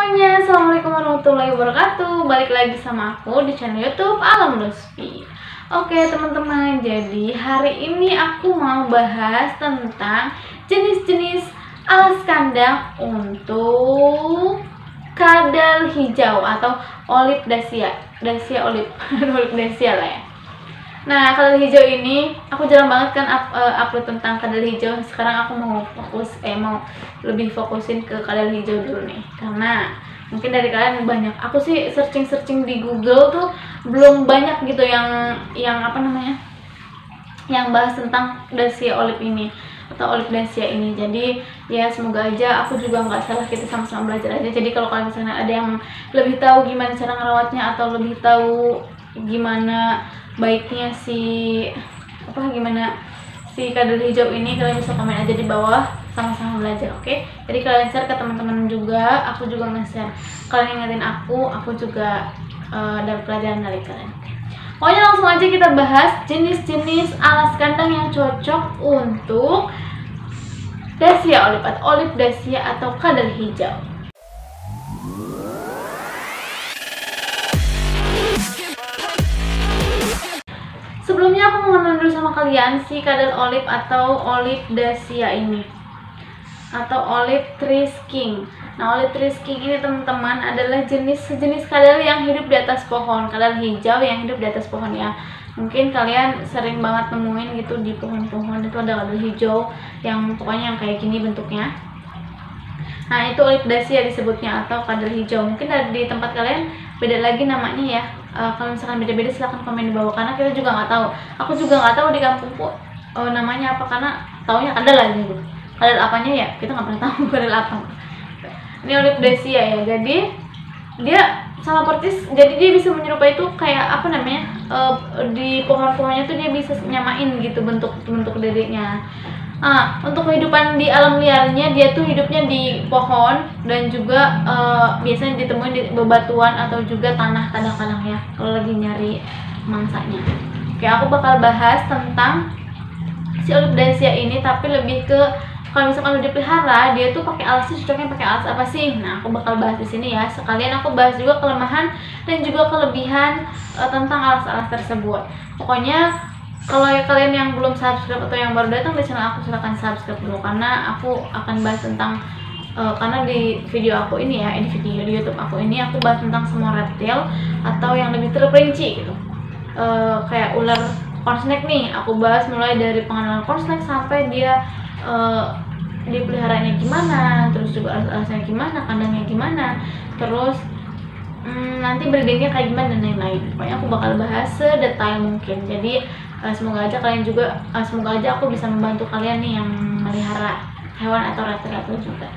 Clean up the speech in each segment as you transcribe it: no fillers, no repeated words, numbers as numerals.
semuanya, assalamualaikum warahmatullahi wabarakatuh. Balik lagi sama aku di channel YouTube Alam Lutfi. Oke teman-teman, jadi hari ini aku mau bahas tentang jenis-jenis alas kandang untuk kadal hijau atau olive dacia. Dacia olive, olive dacia lah ya. Nah, kadal hijau ini aku jarang banget kan upload tentang kadal hijau. Sekarang aku mau mau lebih fokusin ke kadal hijau dulu nih, karena mungkin dari kalian banyak. Aku sih searching di Google tuh belum banyak gitu yang apa namanya, yang bahas tentang dacia olive ini atau olive dacia ini. Jadi ya semoga aja aku juga nggak salah, kita sama-sama belajar aja. Jadi kalau kalian misalnya ada yang lebih tahu gimana cara ngerawatnya atau lebih tahu gimana baiknya gimana si kadal hijau ini, kalian bisa komen aja di bawah, sama-sama belajar. Oke? Jadi kalian share ke teman-teman juga, aku juga nge-share. Kalian ingetin aku juga dapat pelajaran dari kalian. Pokoknya langsung aja kita bahas jenis-jenis alas kandang yang cocok untuk dacia olive atau olive dacia atau kadal hijau. Sebelumnya aku mau kenalin dulu sama kalian si kadal olive atau olive dacia ini, atau olive trees king. Nah, olive trees king ini teman-teman adalah sejenis kadal yang hidup di atas pohon, kadal hijau yang hidup di atas pohon ya. Mungkin kalian sering banget nemuin gitu di pohon-pohon itu ada kadal hijau yang pokoknya yang kayak gini bentuknya. Nah, itu olive dacia disebutnya atau kadal hijau. Mungkin di tempat kalian beda lagi namanya ya. Kalau misalkan beda-beda silahkan komen di bawah, karena kita juga nggak tahu. Aku juga nggak tahu di kampungku namanya apa, karena taunya kadal aja gitu. Kadal apanya ya kita nggak pernah tahu kadal apa. Ini olive dacia ya, jadi dia sama persis, jadi dia bisa menyerupai itu kayak apa namanya, di pohon-pohonnya tuh dia bisa nyamain gitu bentuk dirinya. Untuk kehidupan di alam liarnya, dia tuh hidupnya di pohon dan juga biasanya ditemuin di bebatuan atau juga tanah kadang-kadang ya, kalau lagi nyari mangsanya. Oke, aku bakal bahas tentang si olive dacia ini, tapi lebih ke kalau misalkan udah dipelihara, dia tuh pakai alas, cocoknya pakai alas apa sih? Nah, aku bakal bahas di sini ya. Sekalian aku bahas juga kelemahan dan juga kelebihan tentang alas-alas tersebut. Pokoknya kalau kalian yang belum subscribe atau yang baru datang di channel aku, silahkan subscribe dulu, karena aku akan bahas tentang karena di video aku ini ya, di YouTube aku ini aku bahas tentang semua reptil atau yang lebih terperinci gitu. Kayak ular cornsnake nih, aku bahas mulai dari pengenalan cornsnake sampai dia dipeliharanya gimana, terus juga alas-alasnya gimana, kandangnya gimana, terus nanti breedingnya kayak gimana dan lain-lain. Pokoknya aku bakal bahas sedetail mungkin. Jadi semoga aja aku bisa membantu kalian nih yang melihara hewan atau reptil juga.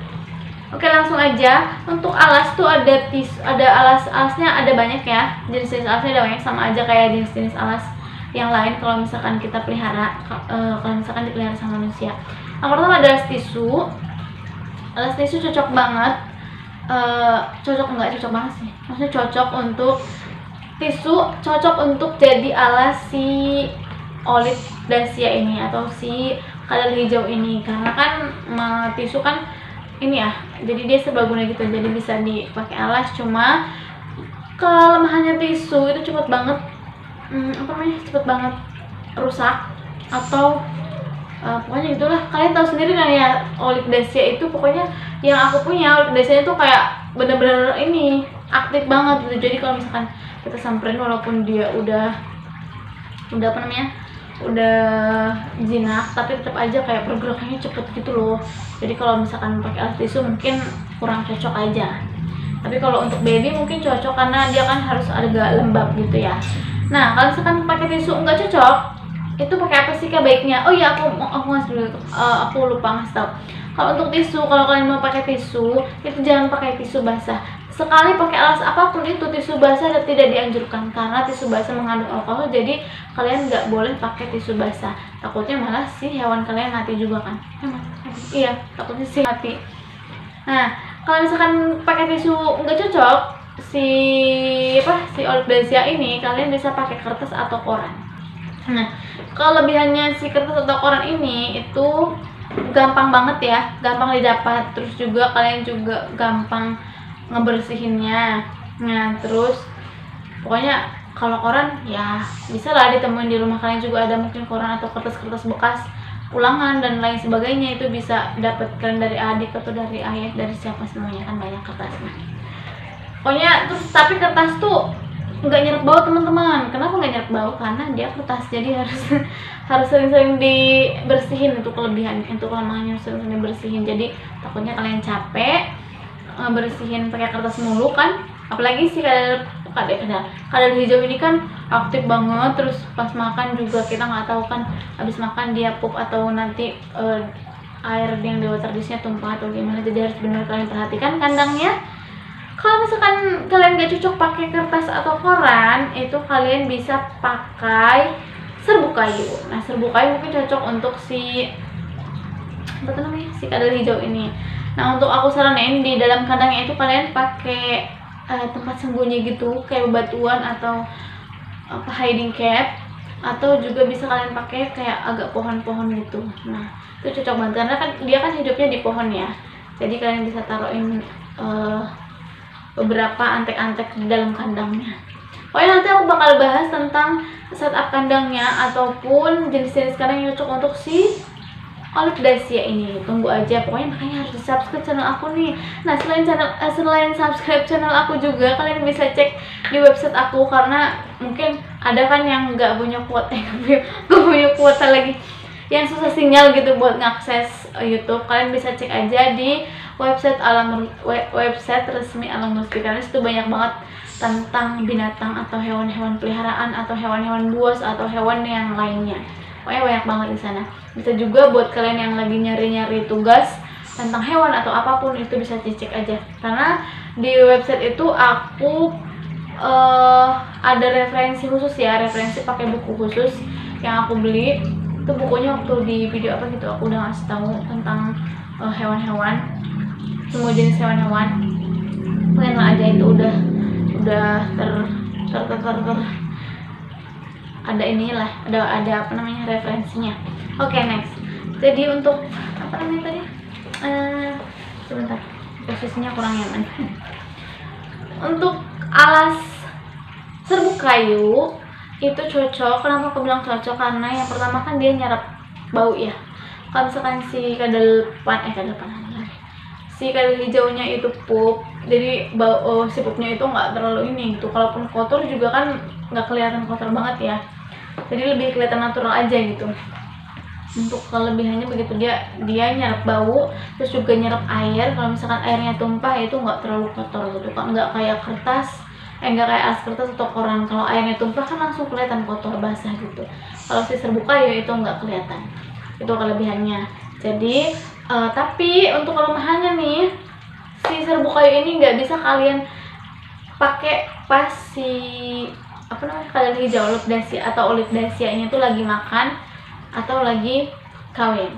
Oke, langsung aja. Untuk alas tuh ada alasnya ada banyak ya, jenis-jenis alasnya ada banyak, sama aja kayak jenis-jenis alas yang lain kalau misalkan kita pelihara, kalau misalkan dipelihara sama manusia. Yang pertama ada alas tisu. Alas tisu cocok banget, cocok banget sih, maksudnya cocok untuk tisu, cocok untuk jadi alas si olive dacia ini atau si kadal hijau ini, karena kan tisu kan ini ya, jadi dia serbaguna gitu, jadi bisa dipakai alas. Cuma kelemahannya tisu itu cepet banget cepet banget rusak atau pokoknya gitulah. Kalian tahu sendiri kan ya, olive dacia itu pokoknya yang aku punya olive dacia itu kayak bener-bener ini aktif banget gitu. Jadi kalau misalkan kita samperin walaupun dia udah apa namanya, udah jinak, tapi tetap aja kayak pergerakannya cepet gitu loh. Jadi kalau misalkan pakai alas tisu mungkin kurang cocok aja, tapi kalau untuk baby mungkin cocok karena dia kan harus agak lembab gitu ya. Nah, kalau misalkan pakai tisu nggak cocok, itu pakai apa sih kak baiknya? Oh iya, aku ngasih dulu, aku lupa ngasih tau. Kalau untuk tisu, kalau kalian mau pakai tisu, itu jangan pakai tisu basah. Sekali pakai alas apapun itu, tisu basah tidak dianjurkan, karena tisu basah mengandung alkohol. Jadi kalian nggak boleh pakai tisu basah, takutnya malah si hewan kalian mati juga kan. Iya, takutnya sih mati. Nah, kalau misalkan pakai tisu nggak cocok, si olive dacia ini, kalian bisa pakai kertas atau koran. Nah, kelebihannya si kertas atau koran ini itu gampang banget ya, gampang didapat, terus juga kalian juga gampang ngebersihinnya. Nah terus pokoknya kalau koran ya bisa lah ditemuin di rumah kalian juga, ada mungkin koran atau kertas-kertas bekas ulangan dan lain sebagainya, itu bisa dapatkan dari adik atau dari ayah, dari siapa, semuanya kan banyak kertasnya. Pokoknya terus tapi kertas tuh nggak nyerap bau teman-teman. Kenapa nggak nyerap bau? Karena dia kertas, jadi harus harus sering-sering dibersihin. Itu kelebihan, itu kelemahannya, sering-sering dibersihin. Jadi takutnya kalian capek bersihin pakai kertas mulu kan, apalagi sih kadal hijau ini kan aktif banget. Terus pas makan juga kita nggak tahu kan habis makan dia pup atau nanti air yang di water disknya tumpah atau gimana. Jadi harus benar kalian perhatikan kandangnya. Kalau misalkan kalian gak cocok pakai kertas atau koran, itu kalian bisa pakai serbuk kayu. Nah serbuk kayu mungkin cocok untuk si apa namanya, si kadal hijau ini. Nah untuk aku saranin di dalam kandangnya itu kalian pakai tempat sembunyi gitu, kayak bebatuan atau apa hiding cap, atau juga bisa kalian pakai kayak agak pohon-pohon gitu. Nah itu cocok banget karena kan dia kan hidupnya di pohon ya, jadi kalian bisa taruhin beberapa antek-antek di dalam kandangnya. Pokoknya nanti aku bakal bahas tentang setup kandangnya ataupun jenis-jenis kandang yang cocok untuk si Olive Dacia ini. Tunggu aja, pokoknya makanya harus di subscribe channel aku nih. Nah selain subscribe channel aku juga kalian bisa cek di website aku, karena mungkin ada kan yang nggak punya kuota, nggak punya kuota lagi, yang susah sinyal gitu buat ngakses YouTube. Kalian bisa cek aja di website website resmi Alam Lutfi, karena itu banyak banget tentang binatang atau hewan-hewan peliharaan atau hewan-hewan buas atau hewan yang lainnya. Pokoknya banyak banget di sana. Bisa juga buat kalian yang lagi nyari-nyari tugas tentang hewan atau apapun, itu bisa cek aja. Karena di website itu aku ada referensi khusus ya, referensi pakai buku khusus yang aku beli. Itu bukunya waktu di video apa gitu aku udah ngasih tahu tentang hewan-hewan, semua jenis hewan-hewan. Kalian aja itu udah ada inilah, ada apa namanya referensinya. Oke, next. Jadi untuk apa namanya tadi? Sebentar, posisinya kurang nyaman. Untuk alas serbuk kayu itu cocok. Kenapa aku bilang cocok? Karena yang pertama kan dia nyerap bau ya. Kalau misalkan si si kadal hijaunya itu pup, jadi bau si pupnya itu nggak terlalu ini gitu. Kalaupun kotor juga kan nggak kelihatan kotor banget ya, jadi lebih kelihatan natural aja gitu. Untuk kelebihannya begitu, dia nyerap bau, terus juga nyerap air. Kalau misalkan airnya tumpah itu nggak terlalu kotor gitu kan, nggak kayak kertas, nggak kayak alas kertas atau koran. Kalau airnya tumpah kan langsung kelihatan kotor basah gitu. Kalau si serbuk kayu itu nggak kelihatan. Itu kelebihannya. Jadi tapi untuk kelemahannya nih, si serbuk kayu ini nggak bisa kalian pakai pas si apa namanya kadal hijau Olive Dacia ini tuh lagi makan atau lagi kawin,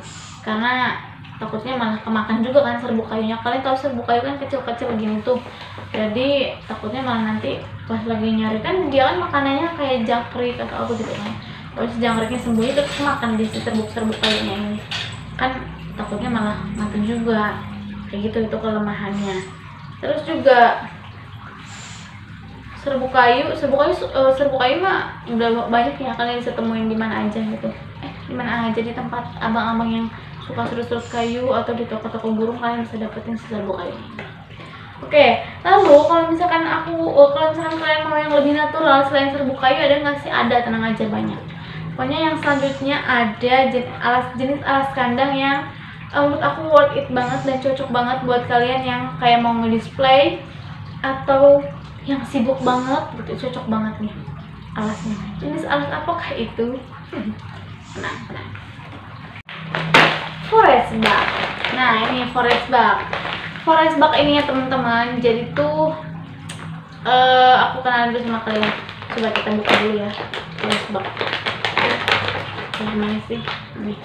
karena takutnya malah kemakan juga kan serbuk kayunya. Kalian tahu serbuk kayu kan kecil-kecil gini tuh, jadi takutnya malah nanti pas lagi nyari kan dia kan makanannya kayak jangkrik atau apa gitu kan, terus jangkriknya sembunyi terus makan di serbuk kayunya ini kan, takutnya malah mati juga kayak gitu. Itu kelemahannya. Terus juga serbuk kayu mah udah banyak ya, kalian bisa temuin di mana aja gitu. Di mana aja, di tempat abang-abang yang suka serut-serut kayu atau di toko-toko burung kalian bisa dapetin serbuk kayu. Oke, lalu kalau misalkan kalian mau yang lebih natural selain serbuk kayu, ada nggak sih? Ada, tenang aja, banyak. Pokoknya yang selanjutnya ada jenis alas kandang yang menurut aku worth it banget dan cocok banget buat kalian yang kayak mau nge-display atau yang sibuk banget gitu. Cocok banget nih alasnya. Jenis alas apakah itu? Nah, forest bug. Nah, ini forest bug ini ya teman-teman. Jadi tuh aku kenalin dulu sama kalian. Coba kita buka dulu ya forest bug. Gimana sih? Nih.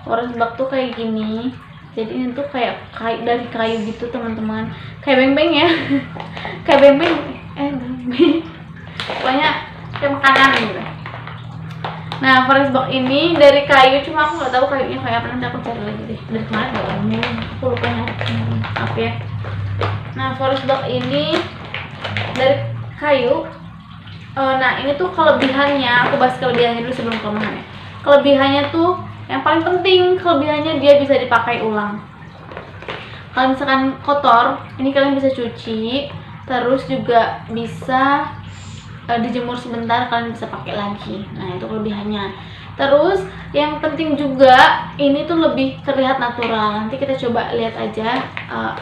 Forest bug tuh kayak gini. Jadi ini tuh kayak dari kayu gitu teman-teman. Kayak beng-beng ya. Kayak beng-beng. Beng-beng. Pokoknya kayak makanan gitu. Nah, forest bug ini dari kayu, cuma aku nggak tahu kayunya kayak apa, nanti aku cari lagi deh. Dari kemarin nggak tahu, aku lupa nyari. Maaf ya. Nah, forest bark ini dari kayu. Nah, ini tuh kelebihannya, aku bahas kelebihannya dulu sebelum kelemahannya. Kelebihannya tuh yang paling penting, kelebihannya dia bisa dipakai ulang. Kalau misalkan kotor, ini kalian bisa cuci, terus juga bisa dijemur sebentar, kalian bisa pakai lagi. Nah, itu kelebihannya. Terus yang penting juga ini tuh lebih terlihat natural. Nanti kita coba lihat aja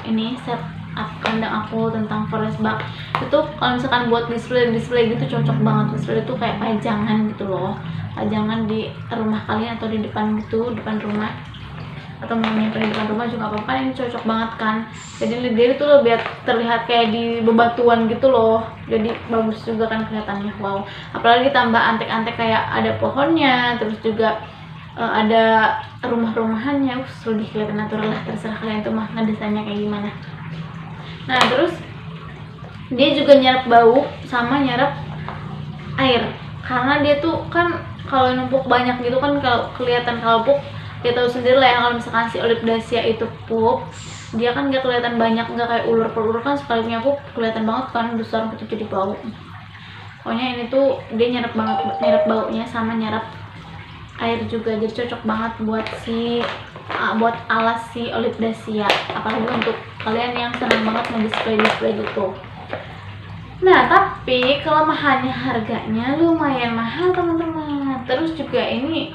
ini setup kandang aku tentang forest bark. Itu kalau misalkan buat display gitu cocok banget. Display itu kayak pajangan gitu loh, pajangan di rumah kalian atau di depan gitu, depan rumah, atau mau nyimpen di depan rumah juga apa-apa. Ini cocok banget kan, jadi dia itu lebih terlihat kayak di bebatuan gitu loh, jadi bagus juga kan kelihatannya. Wow, apalagi tambah antek-antek kayak ada pohonnya, terus juga ada rumah-rumahannya, lebih kelihatan natural lah. Terserah kalian tuh mah ngedesainnya kayak gimana. Nah, terus dia juga nyerap bau sama nyerap air, karena dia tuh kan kalau numpuk banyak gitu kan, kalau kelihatan kalau pup, dia tahu sendiri lah ya, kalau misalkan si Olive Dacia itu pup, dia kan nggak kelihatan banyak, nggak kayak ular. Per ular kan sekalinya pup kelihatan banget kan besar gitu, jadi bau. Pokoknya ini tuh dia nyerap banget, nyerap baunya sama nyerap air juga, jadi cocok banget buat buat alas si Olive Dacia, apalagi untuk kalian yang senang banget nge-display gitu. Nah, tapi kelemahannya harganya lumayan mahal teman-teman. Terus juga ini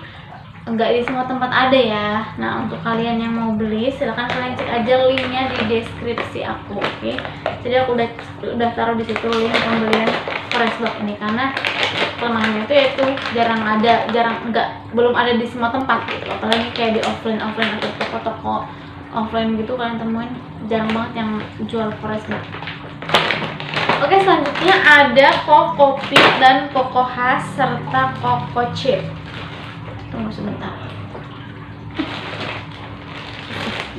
enggak di semua tempat ada ya. Nah, untuk kalian yang mau beli silahkan kalian cek aja linknya di deskripsi aku, oke? Jadi aku udah taruh di situ link pembelian forest bark ini, karena kelemahannya itu yaitu belum ada di semua tempat gitu. Apalagi kayak di offline atau toko-toko offline gitu kalian temuin jarang banget yang jual forest bark. Oke, selanjutnya ada Coco Peat dan Coco Hass serta Coco Chip. Tunggu sebentar.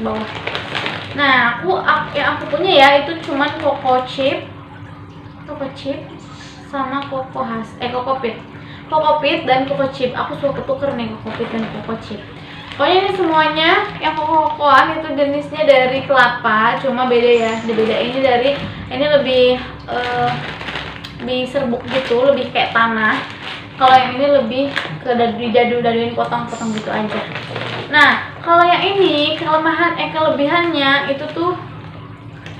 Bawah. Nah, yang aku punya ya itu cuman Coco Chip sama Coco Hass, Coco Peat. Coco Peat dan Coco Chip. Aku suka tuker nih Coco Peat dan Coco Chip. Pokoknya ini semuanya yang cocoan itu jenisnya dari kelapa, cuma beda ya. Ini lebih serbuk gitu, lebih kayak tanah. Kalau yang ini lebih ke dijadu-jaduin potong-potong gitu aja. Nah, kalau yang ini kelebihannya itu tuh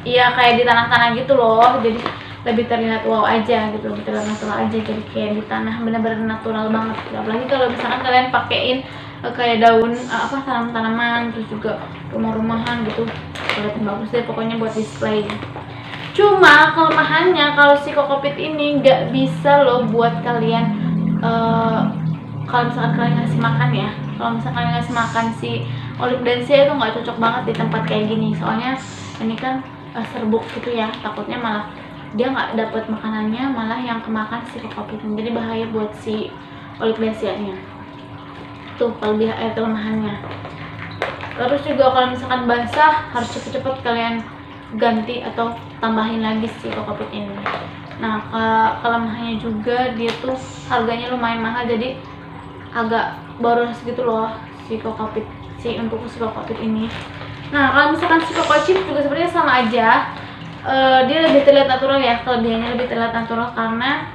ya kayak di tanah-tanah gitu loh. Jadi lebih terlihat wow aja gitu, lebih terlihat natural aja. Jadi kayak di tanah, bener-bener natural banget. Apalagi kalau misalkan kalian pakein kayak daun tanaman, terus juga rumah-rumahan gitu, kelihatan bagus deh pokoknya buat display. Cuma kelemahannya kalau si Coco Peat ini nggak bisa loh buat kalian kalau misalkan kalian ngasih makan ya. Kalau misalkan kalian ngasih makan si Olive Dacia itu nggak cocok banget di tempat kayak gini, soalnya ini kan serbuk gitu ya, takutnya malah dia nggak dapat makanannya, malah yang kemakan si Coco Peat, jadi bahaya buat si Olive Dacia nya. Tuh kelemahannya. Terus juga kalau misalkan basah harus cepet-cepet kalian ganti atau tambahin lagi si Coco Peat ini. Nah, kelemahannya juga dia tuh harganya lumayan mahal, jadi agak boros gitu loh si Coco Peat, untuk si Coco Peat ini. Nah, kalau misalkan si Coco Chip juga sebenarnya sama aja, dia lebih terlihat natural ya. Kelebihannya lebih terlihat natural karena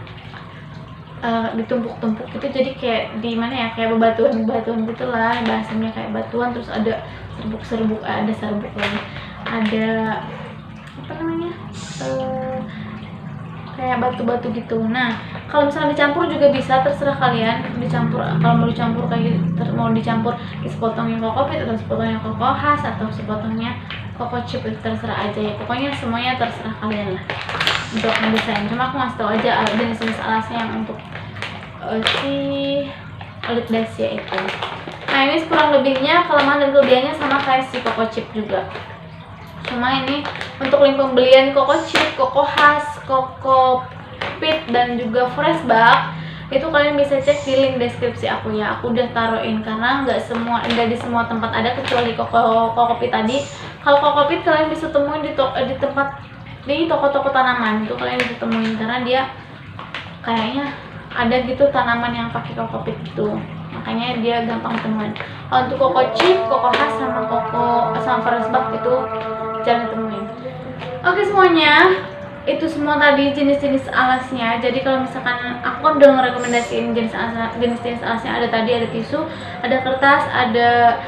ditumpuk-tumpuk gitu, jadi kayak di mana ya, kayak bebatuan gitulah bahasanya, kayak batuan, terus ada serbuk lagi, ada apa namanya, kayak batu-batu gitu. Nah, kalau misalnya dicampur juga bisa, terserah kalian dicampur. Kalau mau dicampur sepotongnya Coco Peat atau sepotongnya Coco Hass atau sepotongnya Coco Chip, itu terserah aja ya. Pokoknya semuanya terserah kalian lah untuk mendesain. Cuma aku ngasih tau aja jenis-jenis alasnya yang untuk si Olive Dacia itu. Nah, ini kurang lebihnya kelemahan dan kelebihannya sama kayak si Coco Chip juga. Cuma ini untuk link pembelian Coco Chip, Coco Hass, Coco Peat dan juga forest bark itu kalian bisa cek di link deskripsi aku ya. Aku udah taruhin karena nggak di semua tempat ada, kecuali Coco Peat tadi. Kalau Coco Peat kalian bisa temuin di toko-toko tanaman itu, kalian bisa temuin karena dia kayaknya ada gitu tanaman yang pakai Coco Peat gitu, makanya dia gampang temuin. Kalau untuk Coco Chip, Coco Hass sama forest bark itu jangan temuin. Oke semuanya, itu semua tadi jenis-jenis alasnya. Jadi kalau misalkan aku kan udah ngerekomendasiin jenis-jenis alasnya, ada tadi, ada tisu, ada kertas, ada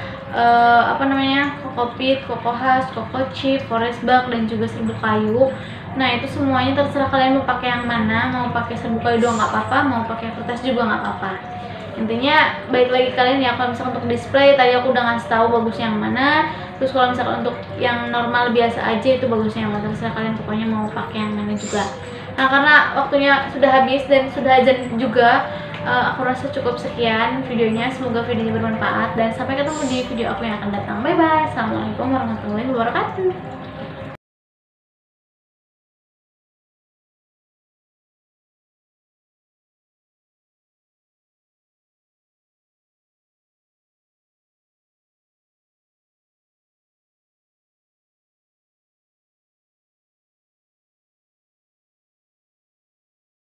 apa namanya, kokopit, kokohas, chip, forest bark, dan juga serbuk kayu. Nah itu semuanya terserah kalian mau pakai yang mana, mau pakai serbuk kayu doang nggak apa-apa, mau pakai kertas juga nggak apa-apa. Intinya baik lagi kalian ya, kalau misalkan untuk display tadi aku udah ngasih tahu bagusnya yang mana. Terus kalau misalkan untuk yang normal biasa aja itu bagusnya yang mana, terserah kalian pokoknya mau pakai yang mana juga. Nah karena waktunya sudah habis dan sudah azan juga, aku rasa cukup sekian videonya. Semoga videonya bermanfaat dan sampai ketemu di video aku yang akan datang. Bye bye. Assalamualaikum warahmatullahi wabarakatuh.